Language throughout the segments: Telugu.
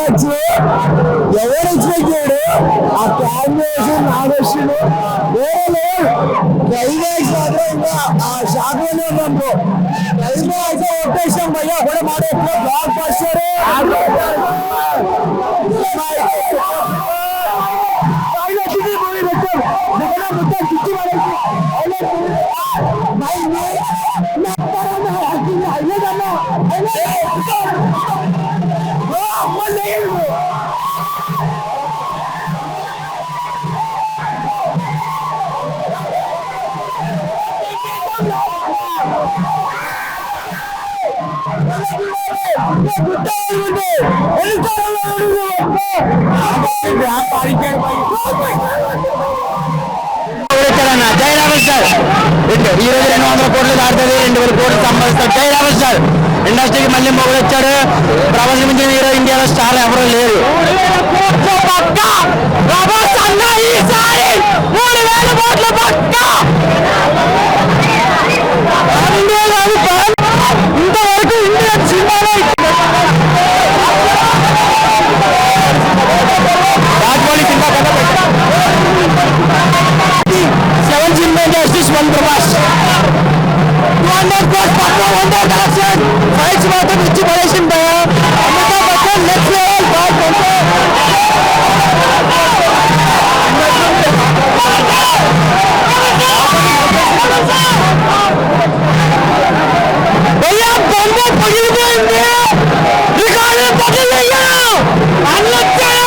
వచ్చి ఎవరు ఎక్స్పెక్ట్ చేయడు ఆ క్యాన్వేస్ నాగేశ్వరుడు వేరే క్లైమాక్స్ మాత్రం ఇంకా ఆ షాక్ లోనే ఉన్నాం బ్రో. క్లైమాక్స్ ఒప్పేసాం భయ్యా కూడా మాట బ్లాక్ బస్టర్ ఈ రోజు 200 కోట్లు దాటుతుంది, 2000 కోట్లు సంపాదిస్తాడు. జై రావల్ స్టార్. ఇండస్ట్రీకి మళ్ళీ మొగుడు వచ్చాడు. ప్రపంచం నుంచి హీరో ఇండియాలో స్టార్ ఎవరు లేరు. 3000 కోట్లు పక్కా. ఇంతవరకు ఇండియన్ సినిమాలో రాజమౌళి సినిమా కథ 7 సినిమా జస్టిస్ 1 ప్రభాస్ 200 కోట్స్ పక్కా 100 కలెక్షన్ ఫైట్స్ మాత్రం ఇచ్చి పడేసింది. అమితాబ్ బచ్చన్ నెక్స్ట్ లెవెల్ బాగా భయ్యా బొమ్మ పగిలిపోయింది. రికార్డు పగిలిపోయాడు అన్నొచ్చాడు.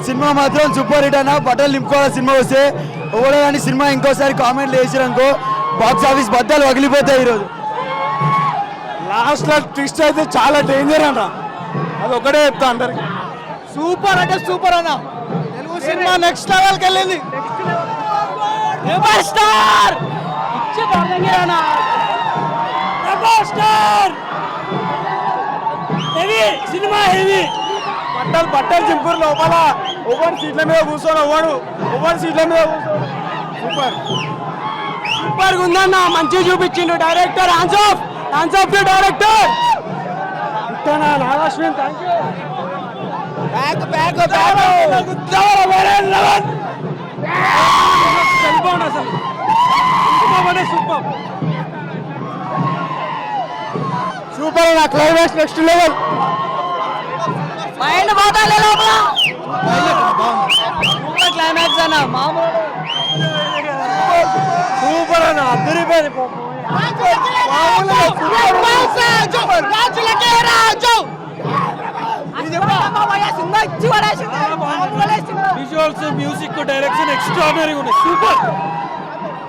సినిమా మాత్రం సూపర్ హిట్ అన్న. బట్టలు నింపుకోవాలి సినిమా వస్తే. ఎవరో కానీ సినిమా ఇంకోసారి కామెంట్లు వేసిరనుకో బాక్స్ ఆఫీస్ బద్దలు పగిలిపోతాయి. ఈరోజు లాస్ట్ ట్విస్ట్ అయితే చాలా డేంజర్ అన్న. అది ఒకటే చెప్తా అందరికి. సూపర్ అంటే సూపర్ అన్న. తెలుగు సినిమా నెక్స్ట్ లెవెల్కి వెళ్ళింది. Cinema heavy. బట్టలు చింపురు లోపల ఓవర్ సీట్ల మీద కూర్చొని ఓవర్ సీట్ల మీద కూర్చోడు. సూపర్ ఉందన్న. మంచిగా చూపించిండు director. Hands off to director. Nag Ashwin thank you. Super అన్న. Climax next level. మైండ్ పోతాలే లోపల. సూపర్ క్లైమాక్స్ అన్న. మామూలు సూపర్ అన్న. అద్దరిపోయింది. విజువల్స్, మ్యూజిక్, డైరెక్షన్ ఎక్స్ట్రాడినరీ ఉన్నాయి. సూపర్.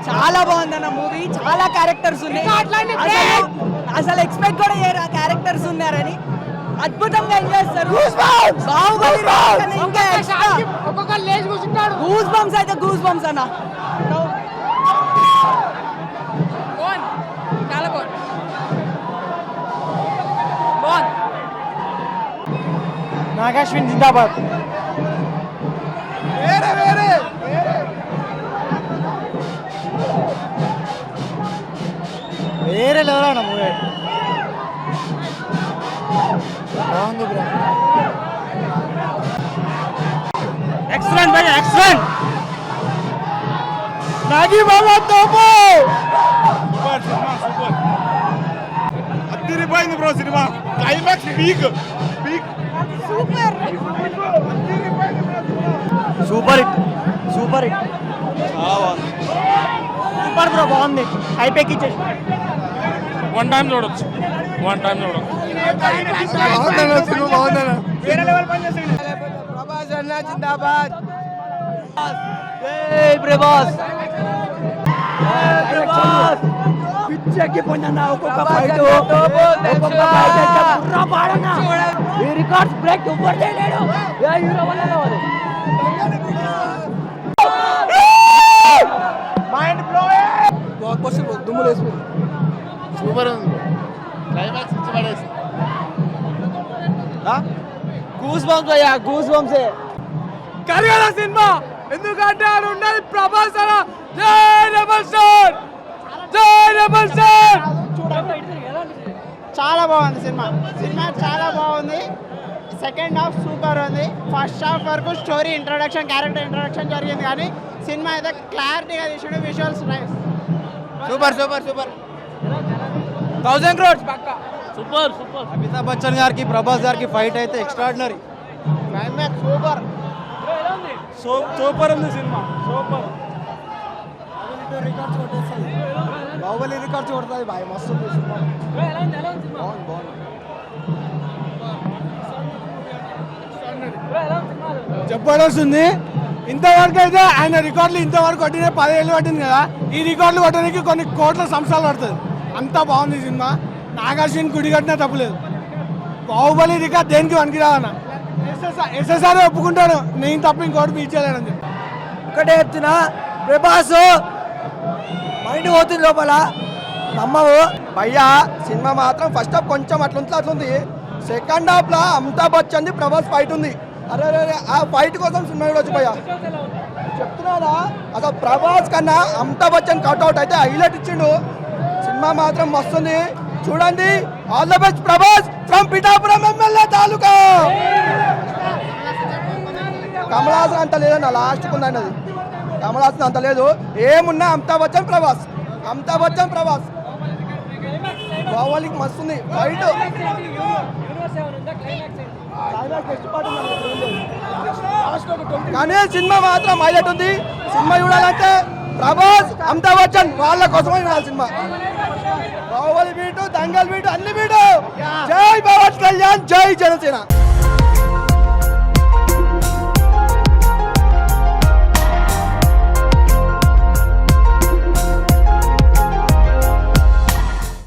చాలా బాగుందన్న మూవీ. చాలా క్యారెక్టర్స్ ఉన్నాయి. అసలు ఎక్స్పెక్ట్ కూడా చేయరు ఆ క్యారెక్టర్స్ ఉన్నారని. అద్భుతంగా ఎంజాయ్ చేస్తారు. గూస్ బంప్స్ అయితే గూస్ బంప్స్ అన్న. నాగాశ్విన్ జిందాబాద్. వేరే వేరే లెవెల్ అన్న మూవీ బాగుంది బ్రో. ఎక్సలెంట్ భయ్యా ఎక్సలెంట్. నాగి బాబా తోపు సూపర్ సినిమా సూపర్ అదిరిపోయింది bro cinema climax peak peak super super hit super hit చాలా బాగుంది సూపర్ బ్రో బాగుంది హైపెక్ ఇచ్చేసి వన్ టైం చూడొచ్చు వన్ టైం చూడొచ్చు ప్రభాస్ అన్న జిందాబాద్ జై ప్రభాస్ పిచ్చెక్కి పోయినా ఒక్కొక్క ఫైట్ ఒక్కొక్క ఫైట్ అంటే బుర్రా పాడనా ఈ రికార్డ్స్ బ్రేక్ ఎవ్వరు చేయలేడు ఏ హీరో వల్ల కావాలి మైండ్ బ్లోయింగ్ బ్లాక్ బస్టర్ దుమ్ము లేసిపోయింది సూపర్ ఉంది క్లైమాక్స్ ఇచ్చి పడేసి గూస్ బంప్స్ అయ్యా గూస్ బంప్స్ కరగల సినిమా ఎందుకంటే ఆడ ఉన్నది ప్రభాస్ అన్న జై రెబల్ స్టార్ జై రెబల్ స్టార్ చాలా బాగుంది సినిమా సినిమా చాలా బాగుంది. సెకండ్ హాఫ్ సూపర్ ఉంది. ఫస్ట్ హాఫ్ వరకు స్టోరీ ఇంట్రొడక్షన్ క్యారెక్టర్ ఇంట్రొడక్షన్ జరిగింది కానీ సినిమా అయితే క్లారిటీగా తీసాడు. Visuals nice. Super super super 1000 crores పక్కా సూపర్ సూపర్. అమితాబ్ బచ్చన్ గారికి ప్రభాస్ గారికి ఫైట్ అయితే ఎక్స్ట్రాడినరీ. క్లైమాక్స్ సూపర్ సూపర్ ఉంది సినిమా సూపర్. బాహుబలి రికార్డ్స్ కొడుతుంది బాయ్ మస్తు ఉంది సినిమా. బాగుంది బాగుంది చెప్పాల్సి ఉంది. ఇంతవరకు అయితే ఆయన రికార్డులు ఇంతవరకు కొట్టిన 10 ఏళ్ళు పట్టింది కదా, ఈ రికార్డులు కొట్టడానికి కొన్ని కోట్ల సంవత్సరాలు పడుతుంది. అంతా బాగుంది సినిమా. నాగార్జున గుడి కట్టినా తప్పలేదు. బాహుబలి రికార్డ్ దేనికి పనికిరాదన్న. ఎస్ఎస్ఆర్ ఒప్పుకుంటాను, నేను తప్ప ఇంకోటి పీల్చలేనని చెప్పి. ఒకటే చెప్తున్నా, ప్రభాస్ మైండ్ పోతుంది లోపల నమ్మవు భయ్యా. సినిమా మాత్రం ఫస్ట్ హాఫ్ కొంచెం అట్లుంది. సెకండ్ హాఫ్ లా అమితాబ్ బచ్చన్ ప్రభాస్ ఫైట్ ఉంది. అరే ఆ ఫైట్ కోసం సినిమా చూడొచ్చు భయ్యా. చెప్తున్నారా అసలు ప్రభాస్ కన్నా అమితాబ్ బచ్చన్ కట్అవుట్ అయితే హైలైట్ ఇచ్చిండు. సినిమా మాత్రం వస్తుంది చూడండి. All the best Prabhas from Pithapuram MLA తాలూకా. కమల్ హాసన్ అంత లేదన్న, లాస్ట్ ఉందండి అది. కమల్ హాసన్ అంత లేదు. ఏమున్నా అమితాబ్ బచ్చన్ ప్రభాస్, అమితాబ్ బచ్చన్ ప్రభాస్. బాహుబలికి మస్తుంది ఫైట్. కానీ సినిమా మాత్రం హైలైట్ ఉంది. సినిమా చూడాలంటే ప్రభాస్ అమితాబ్ బచ్చన్ వాళ్ళ కోసమే చూడాలి సినిమా. బాహుబలి బీటు, దంగల్ బీటు, అన్ని బీటు. జై పవన్ కళ్యాణ్, జై జనసేన.